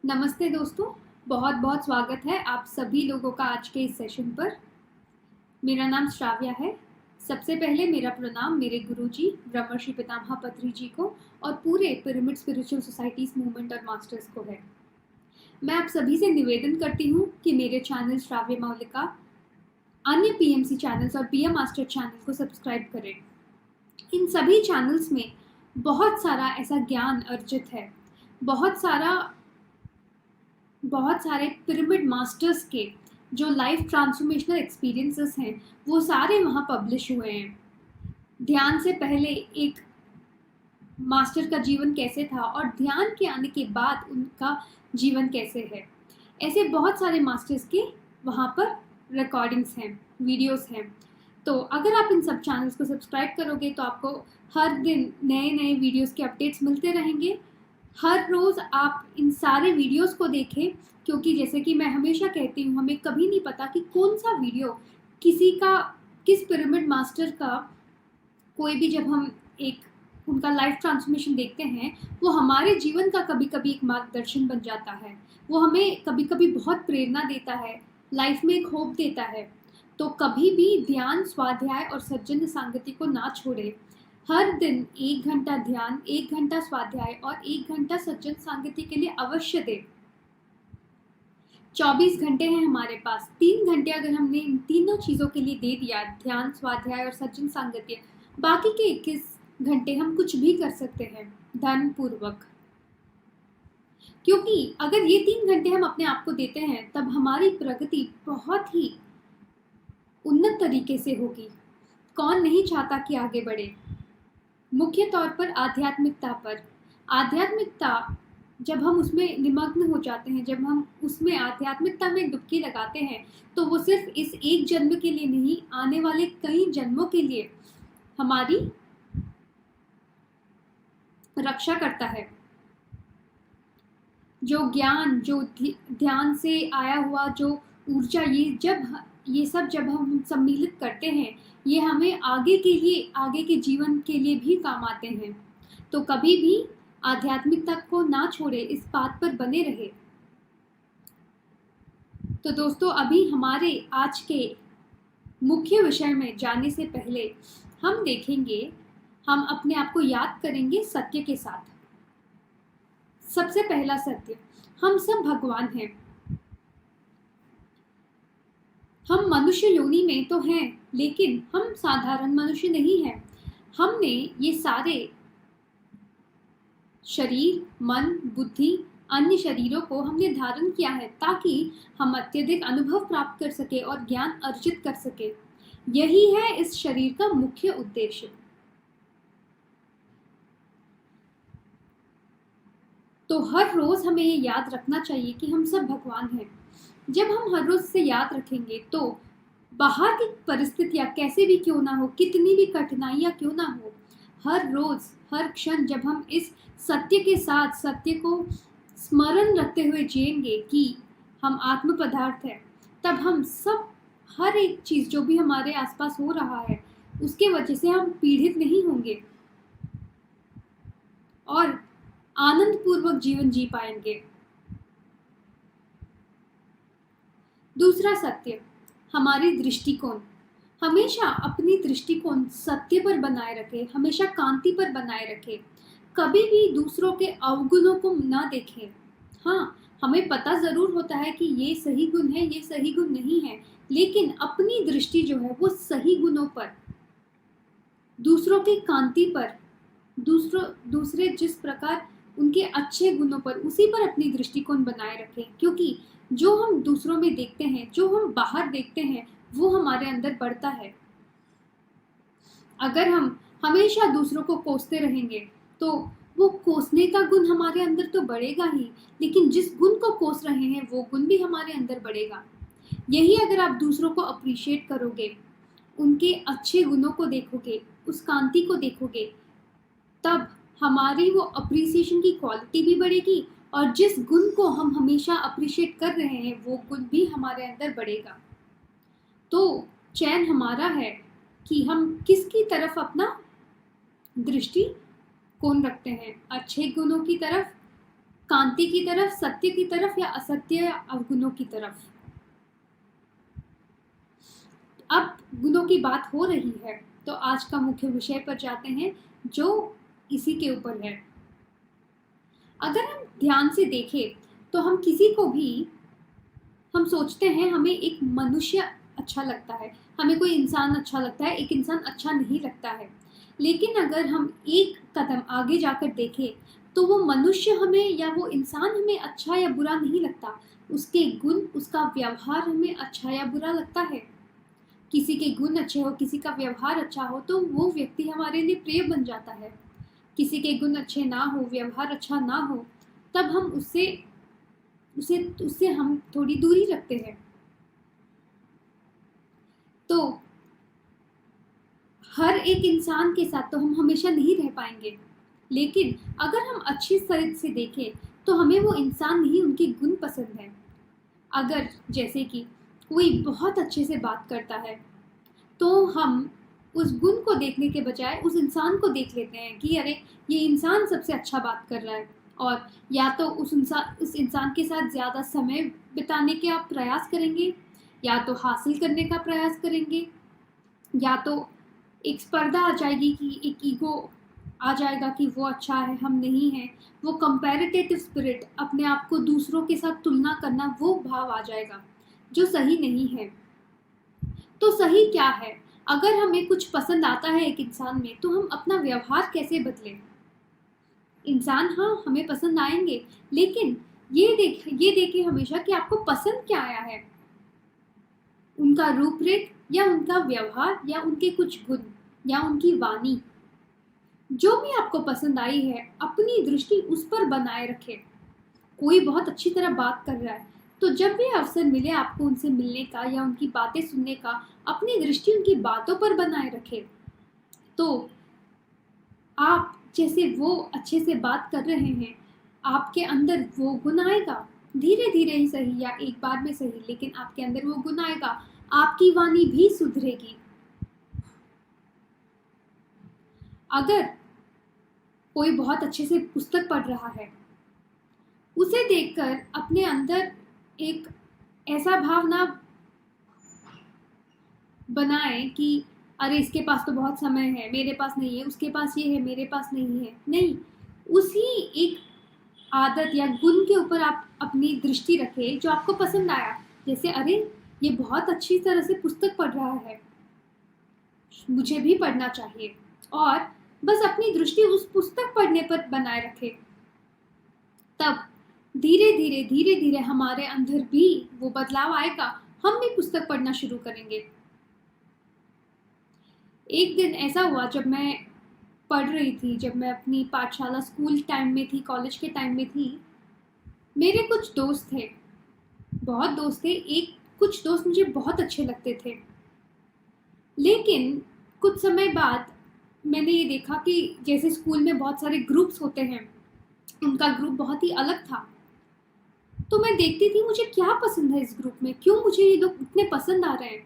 नमस्ते दोस्तों, बहुत बहुत स्वागत है आप सभी लोगों का आज के इस सेशन पर। मेरा नाम श्राव्या है। सबसे पहले मेरा प्रणाम मेरे गुरुजी ब्रह्मर्षि पितामह पत्री जी को और पूरे पिरामिड स्पिरिचुअल सोसाइटीज मूवमेंट और मास्टर्स को है। मैं आप सभी से निवेदन करती हूँ कि मेरे चैनल श्राव्य मौलिका, अन्य पीएमसी चैनल्स और पीएम मास्टर चैनल को सब्सक्राइब करें। इन सभी चैनल्स में बहुत सारा ऐसा ज्ञान अर्जित है, बहुत सारे पिरामिड मास्टर्स के जो लाइफ ट्रांसफॉर्मेशनल एक्सपीरियंसेस हैं वो सारे वहाँ पब्लिश हुए हैं। ध्यान से पहले एक मास्टर का जीवन कैसे था और ध्यान के आने के बाद उनका जीवन कैसे है, ऐसे बहुत सारे मास्टर्स के वहाँ पर रिकॉर्डिंग्स हैं, वीडियोस हैं। तो अगर आप इन सब चैनल्स को सब्सक्राइब करोगे तो आपको हर दिन नए नए वीडियोस के अपडेट्स मिलते रहेंगे। हर रोज़ आप इन सारे वीडियोस को देखें, क्योंकि जैसे कि मैं हमेशा कहती हूँ, हमें कभी नहीं पता कि कौन सा वीडियो किस पिरामिड मास्टर का, कोई भी जब हम एक उनका लाइफ ट्रांसफॉर्मेशन देखते हैं वो हमारे जीवन का कभी कभी एक मार्गदर्शन बन जाता है। वो हमें कभी कभी बहुत प्रेरणा देता है, लाइफ में एक होप देता है। तो कभी भी ध्यान, स्वाध्याय और सज्जन संगति को ना छोड़े। हर दिन 1 घंटा ध्यान, 1 घंटा स्वाध्याय और 1 घंटा सज्जन संगति के लिए अवश्य दें। 24 घंटे हैं हमारे पास, 3 घंटे अगर हमने इन तीनों चीज़ों के लिए दे दिया, ध्यान, स्वाध्याय और सज्जन संगति, बाकी के 21 घंटे हम कुछ भी कर सकते हैं धन पूर्वक। क्योंकि अगर ये 3 घंटे हम अपने आप को देते हैं तब हमारी प्रगति बहुत ही उन्नत तरीके से होगी। कौन नहीं चाहता कि आगे बढ़े। मुख्य तौर पर आध्यात्मिकता जब हम उसमें निमग्न हो जाते हैं, जब हम उसमें आध्यात्मिकता में डुबकी लगाते हैं, तो वो सिर्फ इस एक जन्म के लिए नहीं, आने वाले कई जन्मों के लिए हमारी रक्षा करता है। जो ज्ञान, जो ध्यान से आया हुआ जो ऊर्जा, ये सब जब हम सम्मिलित करते हैं, ये हमें आगे के जीवन के लिए भी काम आते हैं। तो कभी भी आध्यात्मिकता को ना छोड़े, इस बात पर बने रहे। तो दोस्तों, अभी हमारे आज के मुख्य विषय में जाने से पहले हम देखेंगे, हम अपने आप को याद करेंगे सत्य के साथ। सबसे पहला सत्य, हम सब भगवान हैं। हम मनुष्य योनि में तो हैं, लेकिन हम साधारण मनुष्य नहीं हैं। हमने ये सारे शरीर, मन, बुद्धि, अन्य शरीरों को हमने धारण किया है ताकि हम अत्यधिक अनुभव प्राप्त कर सके और ज्ञान अर्जित कर सके। यही है इस शरीर का मुख्य उद्देश्य। तो हर रोज हमें ये याद रखना चाहिए कि हम सब भगवान हैं। जब हम हर रोज से याद रखेंगे तो बाहर की परिस्थितियां कैसे भी क्यों ना हो, कितनी भी कठिनाइयां क्यों ना हो, हर रोज, हर क्षण जब हम इस सत्य के साथ, सत्य को स्मरण रखते हुए जिएंगे कि हम आत्म पदार्थ है, तब हम सब, हर एक चीज जो भी हमारे आसपास हो रहा है उसके वजह से हम पीड़ित नहीं होंगे और आनंद पूर्वक जीवन जी पाएंगे। दूसरा सत्य, हमारी दृष्टिकोण। हमेशा अपनी दृष्टिकोण सत्य पर बनाए रखें, हमेशा कांति पर बनाए रखें। कभी भी दूसरों के अवगुणों को ना देखें। हाँ, हमें पता जरूर होता है कि ये सही गुण है, ये सही गुण नहीं है, लेकिन अपनी दृष्टि जो है वो सही गुणों पर, दूसरों की कांति पर, दूसरे जिस प्रकार उनके अच्छे गुणों पर, उसी पर अपनी दृष्टिकोण बनाए रखें। क्योंकि जो हम दूसरों में देखते हैं, जो हम बाहर देखते हैं, वो हमारे अंदर बढ़ता है। अगर हम हमेशा दूसरों को कोसते रहेंगे तो वो कोसने का गुण हमारे अंदर तो बढ़ेगा ही, लेकिन जिस गुण को कोस रहे हैं वो गुण भी हमारे अंदर बढ़ेगा। यही अगर आप दूसरों को अप्रिशिएट करोगे, उनके अच्छे गुणों को देखोगे, उस कांति को देखोगे, तब हमारी वो अप्रिसिएशन की क्वालिटी भी बढ़ेगी और जिस गुण को हम हमेशा अप्रिशिएट कर रहे हैं वो गुण भी हमारे अंदर बढ़ेगा। तो चयन हमारा है कि हम किसकी तरफ अपना दृष्टि कोण रखते हैं, अच्छे गुणों की तरफ कांति की तरफ, सत्य की तरफ, या असत्य या अवगुणों की तरफ। अब गुणों की बात हो रही है तो आज का मुख्य विषय पर जाते हैं जो इसी के ऊपर है। अगर हम ध्यान से देखें तो हम किसी को भी हम सोचते हैं हमें एक मनुष्य अच्छा लगता है, हमें कोई इंसान अच्छा लगता है, एक इंसान अच्छा नहीं लगता है। लेकिन अगर हम एक कदम आगे जाकर देखें तो वो मनुष्य हमें या वो इंसान हमें अच्छा या बुरा नहीं लगता, उसके गुण, उसका व्यवहार हमें अच्छा या बुरा लगता है। किसी के गुण अच्छे हो, किसी का व्यवहार अच्छा हो तो वो व्यक्ति हमारे लिए प्रिय बन जाता है। किसी के गुण अच्छे ना हो, व्यवहार अच्छा ना हो, तब हम उससे उसे उससे हम थोड़ी दूरी रखते हैं। तो हर एक इंसान के साथ तो हम हमेशा नहीं रह पाएंगे, लेकिन अगर हम अच्छी तरह से देखें तो हमें वो इंसान नहीं, उनके गुण पसंद है। अगर जैसे कि कोई बहुत अच्छे से बात करता है तो हम उस गुण को देखने के बजाय उस इंसान को देख लेते हैं कि अरे ये इंसान सबसे अच्छा बात कर रहा है, और या तो उस इंसान के साथ ज़्यादा समय बिताने के आप प्रयास करेंगे, या तो हासिल करने का प्रयास करेंगे, या तो एक स्पर्धा आ जाएगी कि एक ईगो आ जाएगा कि वो अच्छा है, हम नहीं हैं। वो कंपैरेटिव स्पिरिट, अपने आप को दूसरों के साथ तुलना करना, वो भाव आ जाएगा जो सही नहीं है। तो सही क्या है? अगर हमें कुछ पसंद आता है एक इंसान में तो हम अपना व्यवहार कैसे बदलें? इंसान हाँ हमें पसंद आएंगे, लेकिन ये देखें हमेशा कि आपको पसंद क्या आया है, उनका रूपरेख या उनका व्यवहार या उनके कुछ गुण या उनकी वाणी। जो भी आपको पसंद आई है अपनी दृष्टि उस पर बनाए रखें। कोई बहुत अच्छी तरह बात कर रहा है तो जब भी अवसर मिले आपको उनसे मिलने का या उनकी बातें सुनने का, अपनी दृष्टि उनकी बातों पर बनाए रखें। तो आप जैसे वो अच्छे से बात कर रहे हैं, आपके अंदर वो गुण आएगा, धीरे धीरे ही सही या एक बार में सही, लेकिन आपके अंदर वो गुण आएगा, आपकी वाणी भी सुधरेगी। अगर कोई बहुत अच्छे से पुस्तक पढ़ रहा है, उसे देखकर अपने अंदर एक ऐसा भाव ना बनाए कि अरे इसके पास तो बहुत समय है, मेरे पास नहीं है, उसके पास ये है, मेरे पास नहीं है। नहीं, उसी एक आदत या गुण के ऊपर आप अपनी दृष्टि रखें जो आपको पसंद आया। जैसे अरे ये बहुत अच्छी तरह से पुस्तक पढ़ रहा है, मुझे भी पढ़ना चाहिए, और बस अपनी दृष्टि उस पुस्तक पढ़ने पर बनाए रखें। तब धीरे धीरे हमारे अंदर भी वो बदलाव आएगा, हम भी पुस्तक पढ़ना शुरू करेंगे। एक दिन ऐसा हुआ जब मैं पढ़ रही थी, जब मैं अपनी पाठशाला स्कूल टाइम में थी, कॉलेज के टाइम में थी, मेरे कुछ दोस्त थे, बहुत दोस्त थे, एक कुछ दोस्त मुझे बहुत अच्छे लगते थे। लेकिन कुछ समय बाद मैंने ये देखा कि जैसे स्कूल में बहुत सारे ग्रुप्स होते हैं, उनका ग्रुप बहुत ही अलग था। तो मैं देखती थी मुझे क्या पसंद है इस ग्रुप में, क्यों मुझे ये लोग इतने पसंद आ रहे हैं।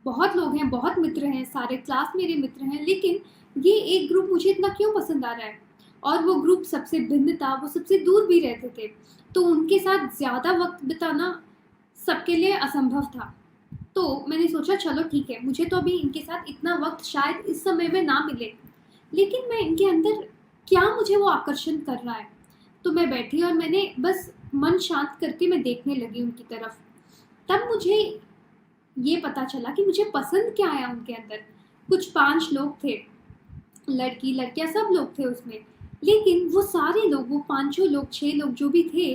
बहुत लोग हैं, बहुत मित्र हैं, सारे क्लास मेरे मित्र हैं, लेकिन ये एक ग्रुप मुझे इतना क्यों पसंद आ रहा है। और वो ग्रुप सबसे भिन्न था, वो सबसे दूर भी रहते थे, तो उनके साथ ज़्यादा वक्त बिताना सबके लिए असंभव था। तो मैंने सोचा चलो ठीक है, मुझे तो अभी इनके साथ इतना वक्त शायद इस समय में ना मिले, लेकिन मैं इनके अंदर क्या मुझे वो आकर्षण कर रहा है। तो मैं बैठी और मैंने बस मन शांत करके मैं देखने लगी उनकी तरफ। तब मुझे ये पता चला कि मुझे पसंद क्या आया उनके अंदर। कुछ 5 लोग थे, लड़की लड़कियां सब लोग थे उसमें, लेकिन वो सारे लोग, वो 5 लोग 6 लोग जो भी थे,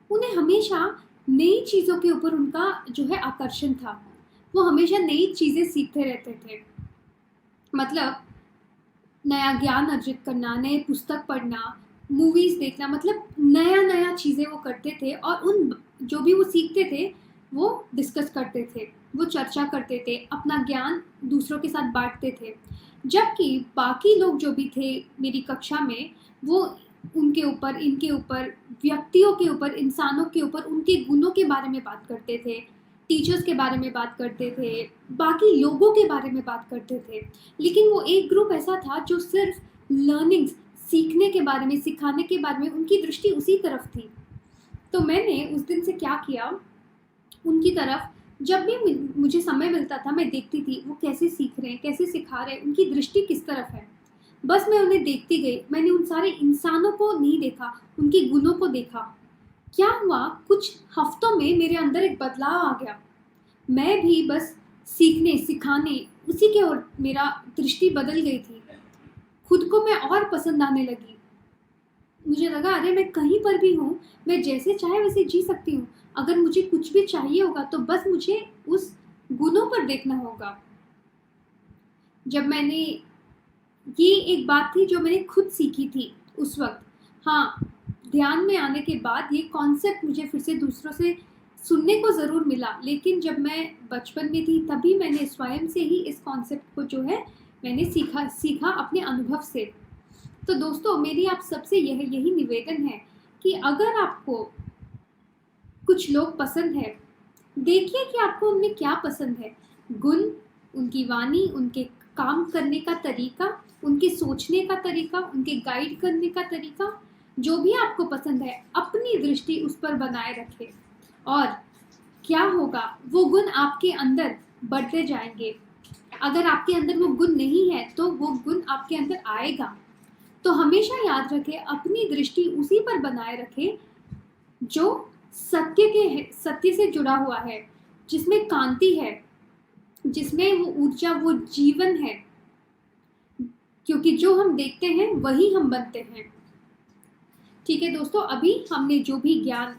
उन्हें हमेशा नई चीज़ों के ऊपर उनका जो है आकर्षण था। वो हमेशा नई चीज़ें सीखते रहते थे, मतलब नया ज्ञान अर्जित करना, नए पुस्तक पढ़ना, मूवीज़ देखना, मतलब नया नया चीज़ें वो करते थे, और उन जो भी वो सीखते थे वो डिस्कस करते थे, वो चर्चा करते थे, अपना ज्ञान दूसरों के साथ बांटते थे। जबकि बाकी लोग जो भी थे मेरी कक्षा में, वो उनके ऊपर, इनके ऊपर, व्यक्तियों के ऊपर, इंसानों के ऊपर, उनके गुणों के बारे में बात करते थे, टीचर्स के बारे में बात करते थे, बाकी लोगों के बारे में बात करते थे। लेकिन वो एक ग्रुप ऐसा था जो सिर्फ लर्निंग्स, सीखने के बारे में, सिखाने के बारे में उनकी दृष्टि उसी तरफ थी। तो मैंने उस दिन से क्या किया, उनकी तरफ जब भी मुझे समय मिलता था मैं देखती थी वो कैसे सीख रहे हैं, कैसे सिखा रहे हैं, उनकी दृष्टि किस तरफ है। बस मैं उन्हें देखती गई, मैंने उन सारे इंसानों को नहीं देखा, उनके गुणों को देखा। क्या हुआ, कुछ हफ्तों में मेरे अंदर एक बदलाव आ गया। मैं भी बस सीखने, सिखाने, उसी की ओर मेरा दृष्टि बदल गई थी। खुद को मैं और पसंद आने लगी। मुझे लगा अरे मैं कहीं पर भी हूँ, मैं जैसे चाहे वैसे जी सकती हूँ। अगर मुझे कुछ भी चाहिए होगा तो बस मुझे उस गुणों पर देखना होगा। जब मैंने ये एक बात थी जो मैंने खुद सीखी थी उस वक़्त। हाँ, ध्यान में आने के बाद ये कॉन्सेप्ट मुझे फिर से दूसरों से सुनने को ज़रूर मिला, लेकिन जब मैं बचपन में थी तभी मैंने स्वयं से ही इस कॉन्सेप्ट को जो है मैंने सीखा अपने अनुभव से। तो दोस्तों, मेरी आप सबसे यही निवेदन है कि अगर आपको कुछ लोग पसंद है, देखिए कि आपको उनमें क्या पसंद है। गुण, उनकी वाणी, उनके काम करने का तरीका, उनके सोचने का तरीका, उनके गाइड करने का तरीका, जो भी आपको पसंद है, अपनी दृष्टि उस पर बनाए रखें। और क्या होगा, वो गुण आपके अंदर बढ़ते जाएँगे। अगर आपके अंदर वो गुण नहीं है, तो वो गुण आपके अंदर आएगा। तो हमेशा याद रखें, अपनी दृष्टि उसी पर बनाए रखें जो सत्य से जुड़ा हुआ है, जिसमें कांति है, जिसमें वो ऊर्जा, वो जीवन है। क्योंकि जो हम देखते हैं वही हम बनते हैं। ठीक है दोस्तों, अभी हमने जो भी ज्ञान,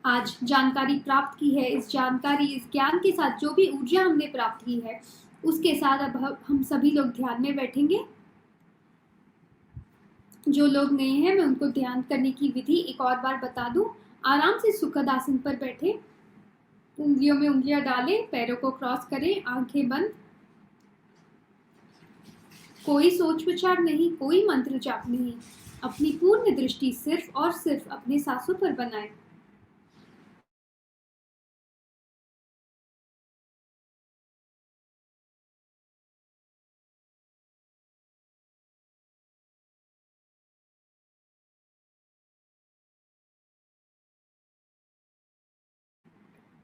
आज जानकारी प्राप्त की है, इस ज्ञान के साथ जो भी ऊर्जा हमने प्राप्त की है, उसके साथ अब हम सभी लोग ध्यान में बैठेंगे। जो लोग नए हैं मैं उनको ध्यान करने की विधि एक और बार बता दूं। आराम से सुखद आसन पर बैठे, उंगलियों में उंगलियां डालें, पैरों को क्रॉस करें, आंखें बंद। कोई सोच विचार नहीं, कोई मंत्र जाप नहीं, अपनी पूर्ण दृष्टि सिर्फ और सिर्फ अपने सांसों पर बनाएं।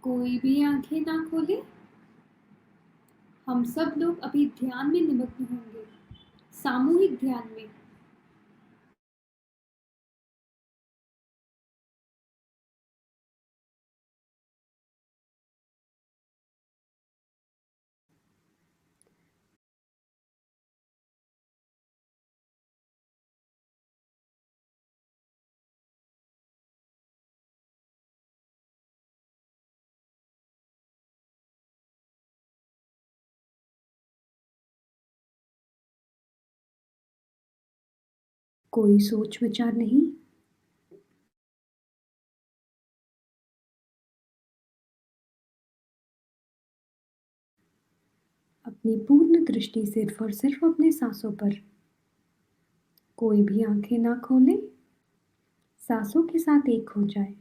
कोई भी आंखें ना खोले। हम सब लोग अभी ध्यान में निमग्न होंगे, सामूहिक ध्यान में। कोई सोच विचार नहीं। अपनी पूर्ण दृष्टि सिर्फ और सिर्फ अपने सांसों पर। कोई भी आंखें ना खोले, सांसों के साथ एक हो जाए।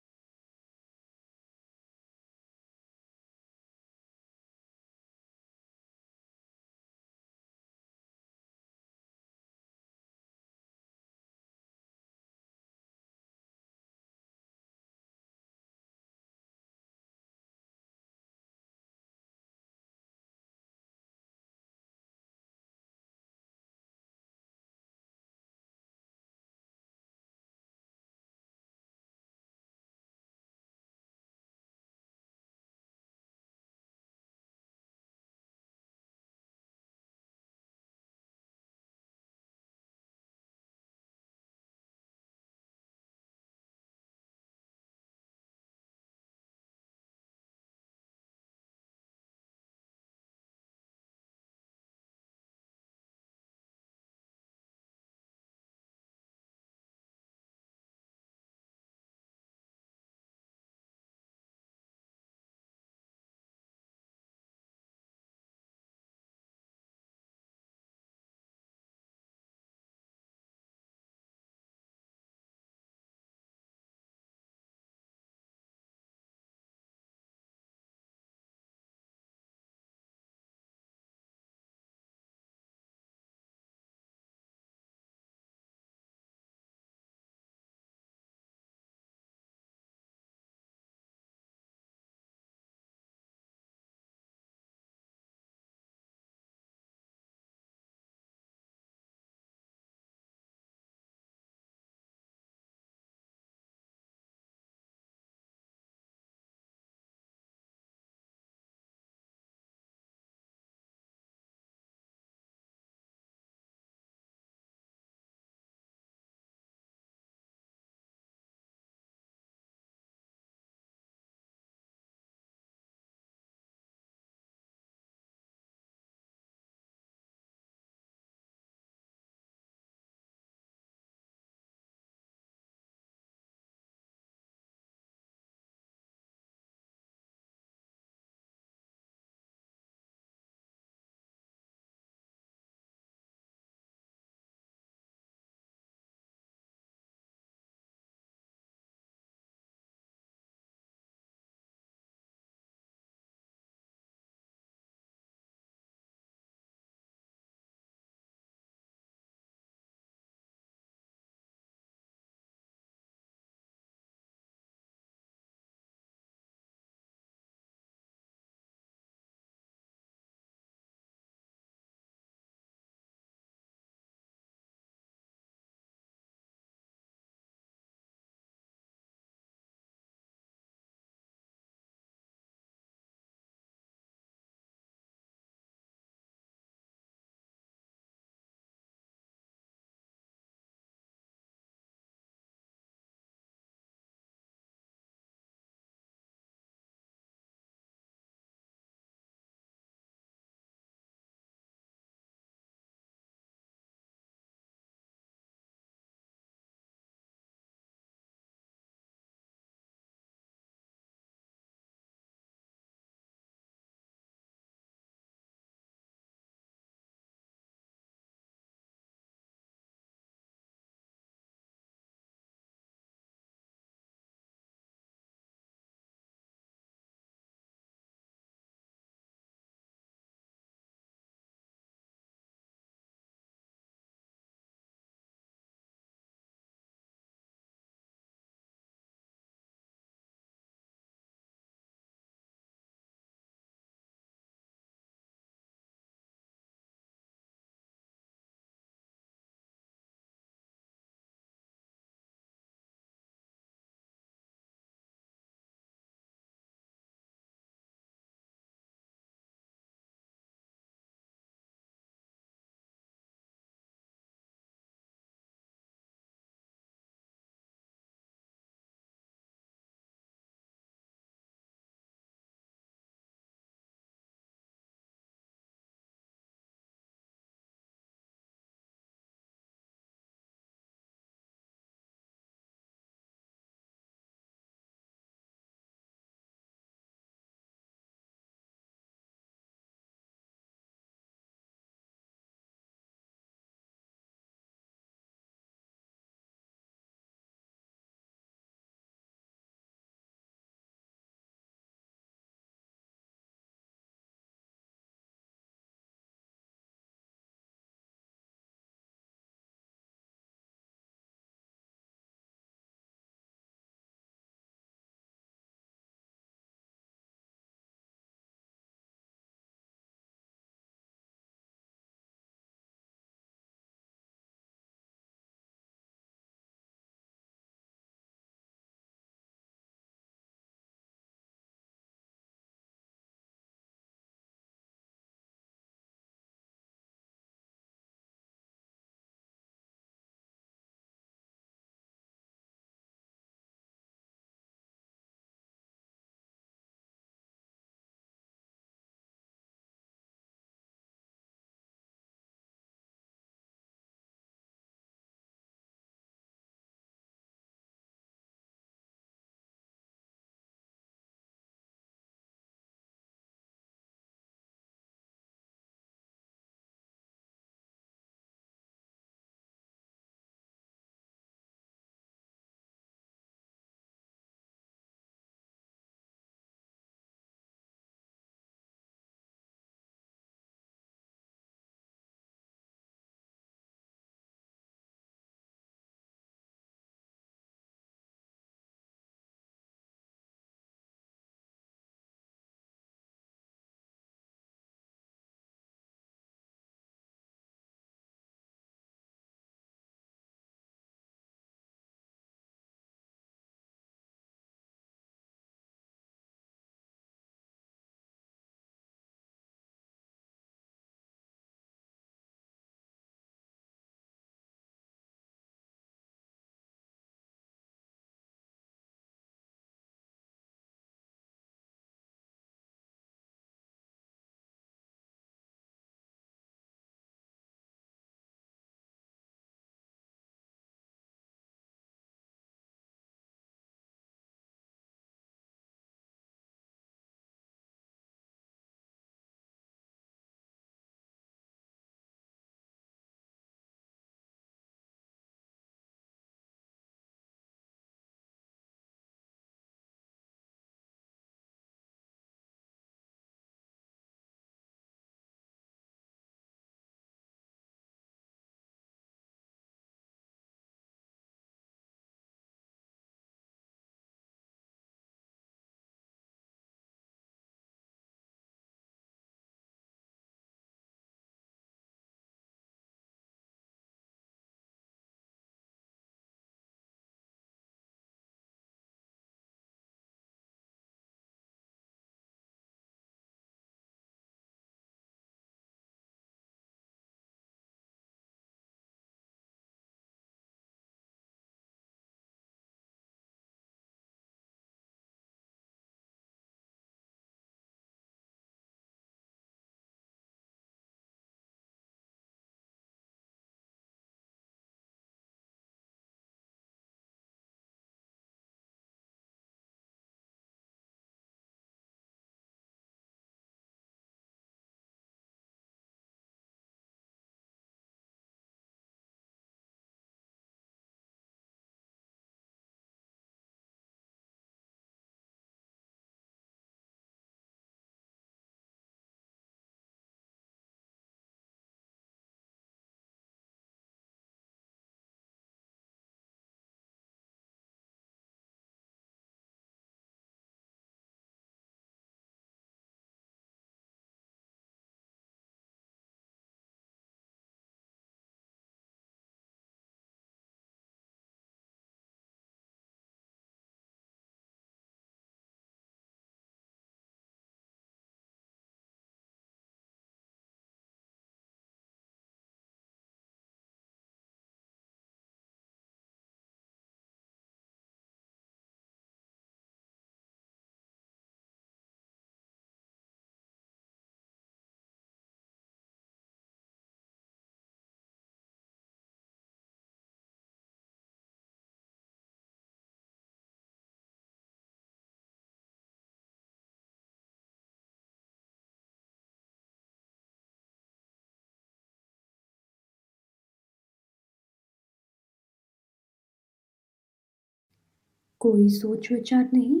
कोई सोच विचार नहीं,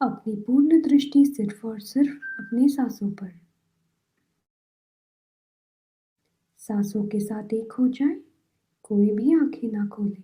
अपनी पूर्ण दृष्टि सिर्फ और सिर्फ अपनी सांसों पर। सांसों के साथ एक हो जाए, कोई भी आंखें ना खोले।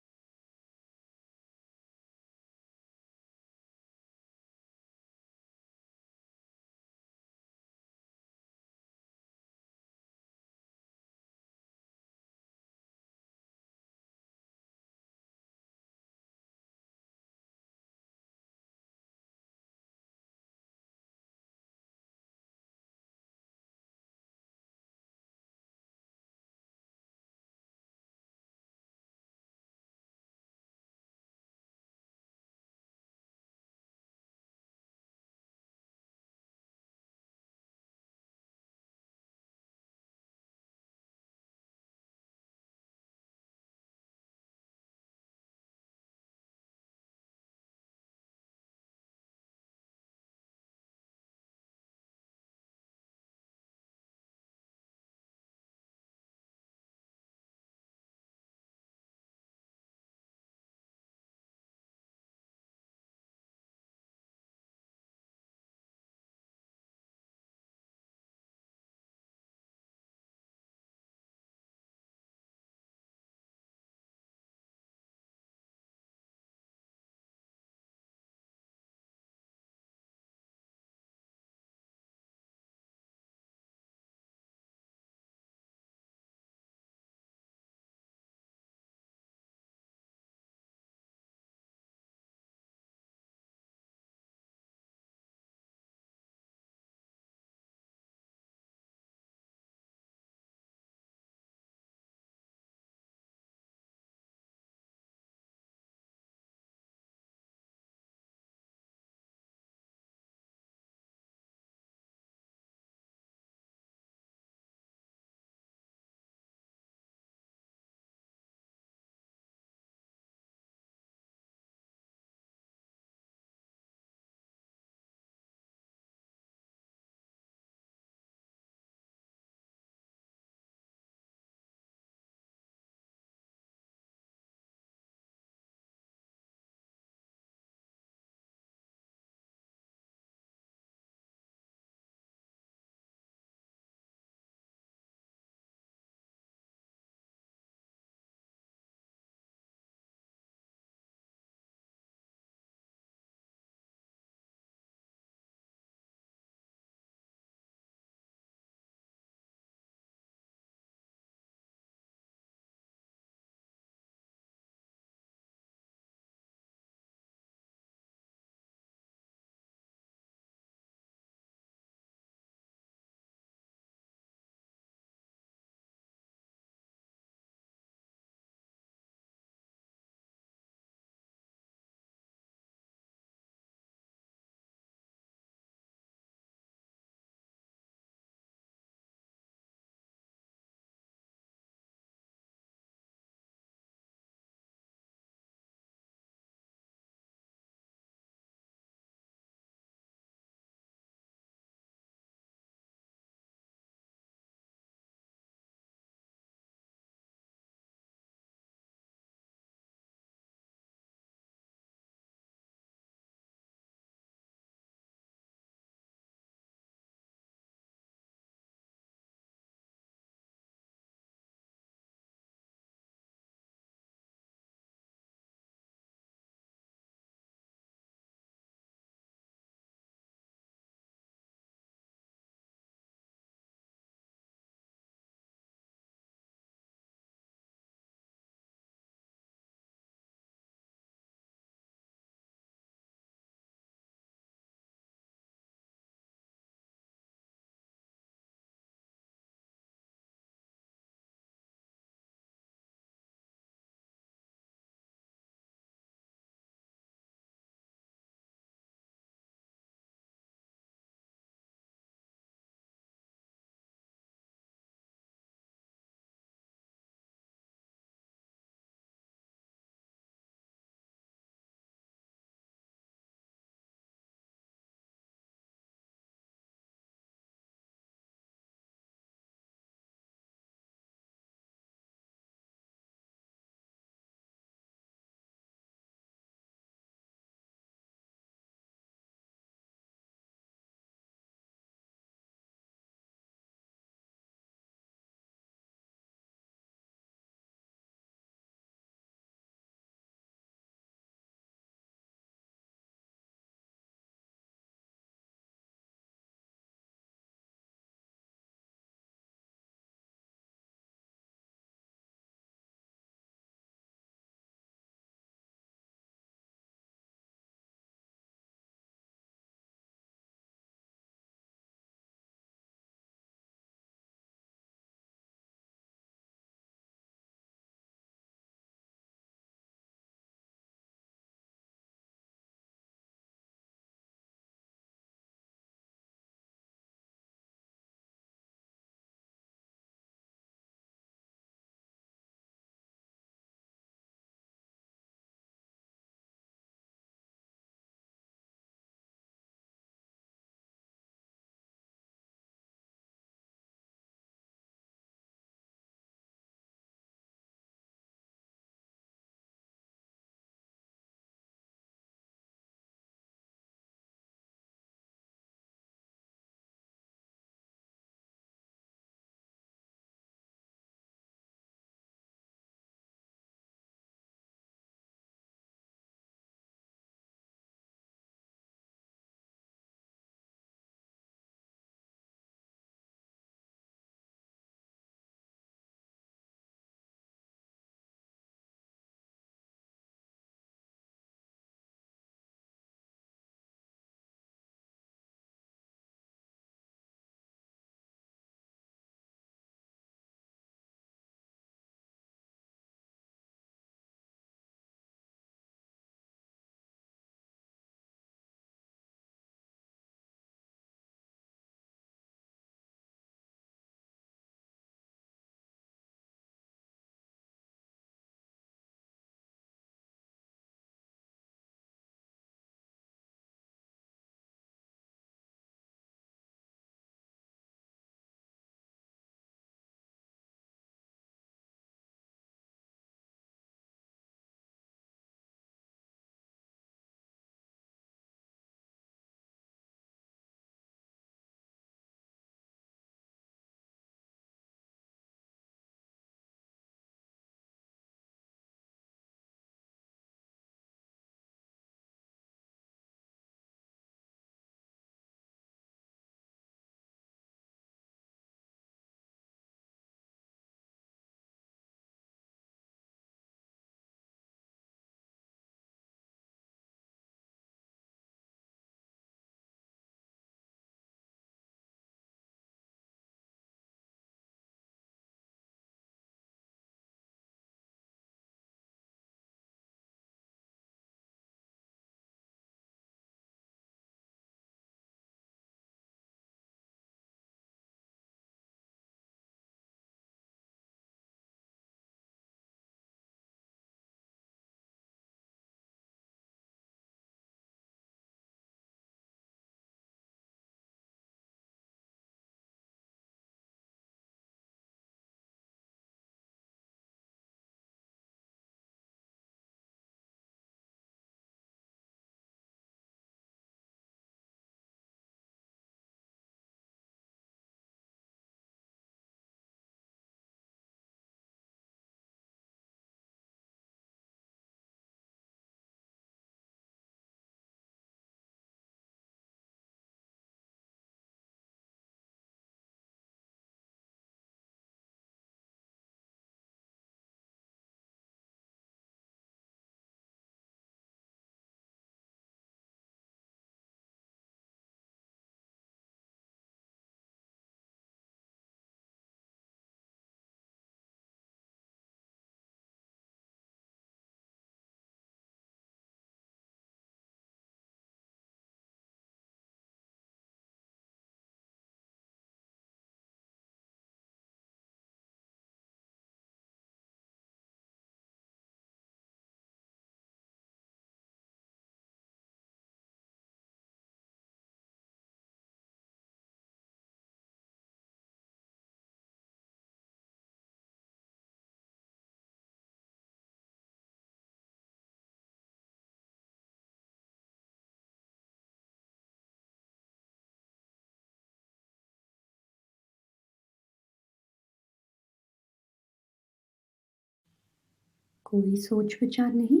कोई सोच विचार नहीं,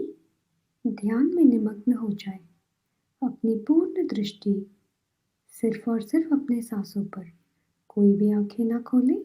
ध्यान में निमग्न हो जाए। अपनी पूर्ण दृष्टि सिर्फ और सिर्फ अपने सांसों पर। कोई भी आंखें ना खोले।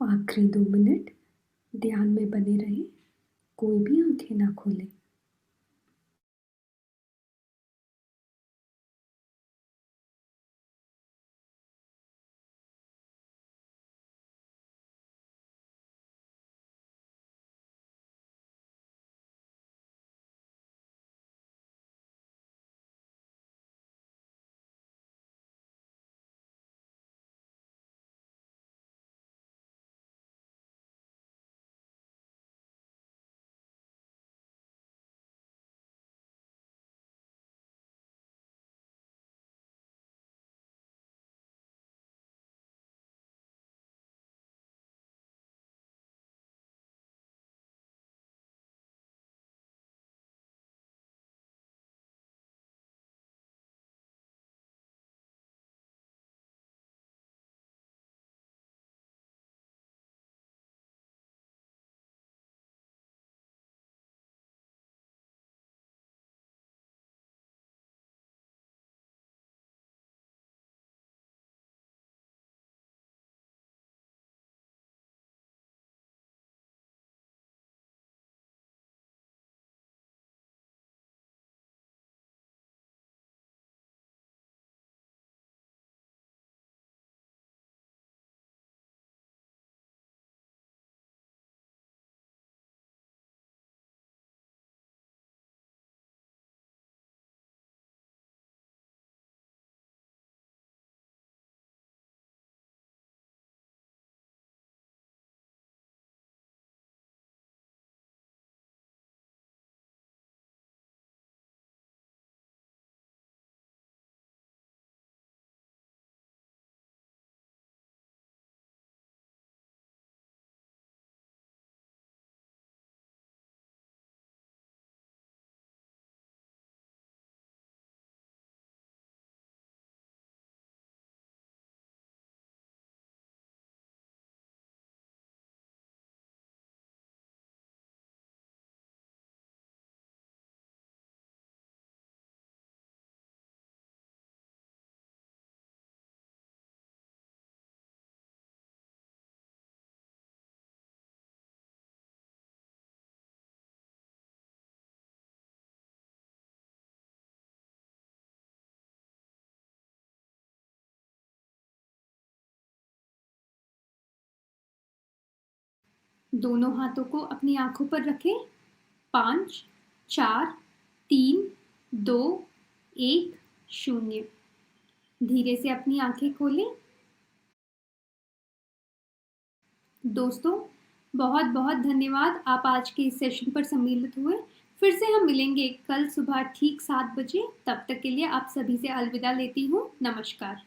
आखिरी 2 मिनट ध्यान में बने रहें, कोई भी आंखें ना खोलें। दोनों हाथों को अपनी आंखों पर रखें। 5, 4, 3, 2, 1, 0। धीरे से अपनी आंखें खोलें। दोस्तों, बहुत बहुत धन्यवाद, आप आज के इस सेशन पर सम्मिलित हुए। फिर से हम मिलेंगे कल सुबह ठीक 7 बजे। तब तक के लिए आप सभी से अलविदा लेती हूँ। नमस्कार।